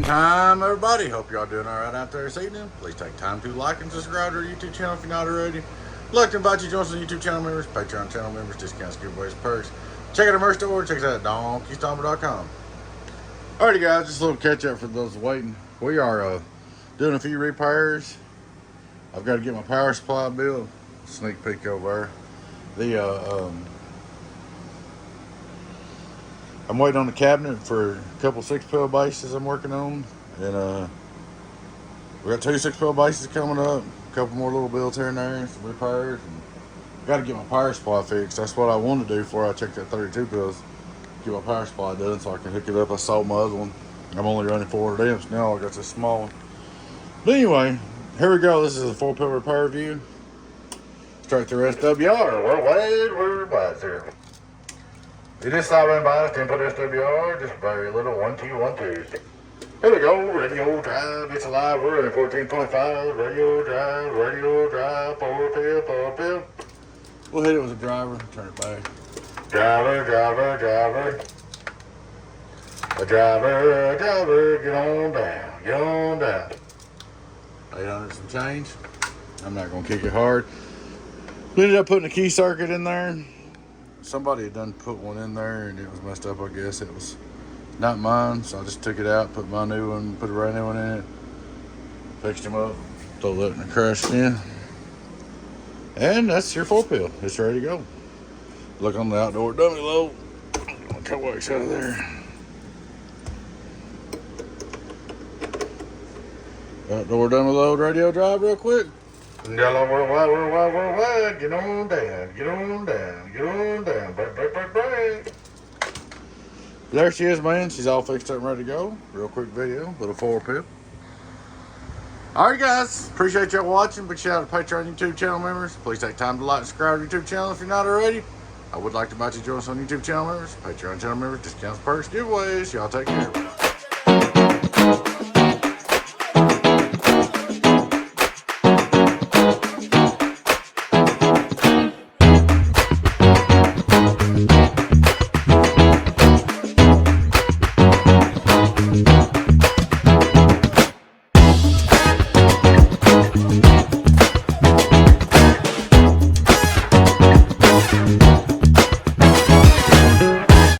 time, everybody. Hope y'all doing all right out there this evening. Please take time to like and subscribe to our YouTube channel if you're not already. I'd like to invite you to join us on YouTube channel members, Patreon channel members, discounts, giveaways, perks. Check out our merch store. Check us out at donkeystomper.com. Alrighty, guys, just a little catch up for those waiting. We are doing a few repairs. I've got to get my power supply built. Sneak peek over there. I'm waiting on the cabinet for a couple 6-pill bases I'm working on, and we got 2 6-pill bases coming up, a couple more little builds here and there, some repairs, and got to get my power supply fixed. That's what I wanted to do before I checked that 32 pills. Get my power supply done so I can hook it up. I sold my other one. I'm only running 400 amps now. I got this small one. But anyway, here we go. This is a 4-pill repair review. Straight through SWR. We're biased here. It is solid bias, input SWR, just very little 1 2 1 2. Here we go, radio drive, it's alive, we're in 14.5, radio drive, 4-pill. We'll hit it with a driver, turn it back. Driver. A driver, get on down. 800 some change. I'm not gonna kick it hard. We ended up putting a key circuit in there. Somebody had done put one in there and it was messed up, I guess. It was not mine, so I just took it out, put my new one, put a brand new one in it, fixed them up, throw that in the crash bin. And that's your 4-pill. It's ready to go. Look on the outdoor dummy load. Cut wax out of there. Outdoor dummy load radio drive real quick. Yellow worldwide, get on down, break. There she is, man. She's all fixed up and ready to go. Real quick video, little 4-pill. Alright, guys, appreciate y'all watching. Big shout out to Patreon YouTube channel members. Please take time to like and subscribe to YouTube channel if you're not already. I would like to invite you to join us on YouTube channel members, Patreon channel members, discounts, perks, giveaways. Y'all take care.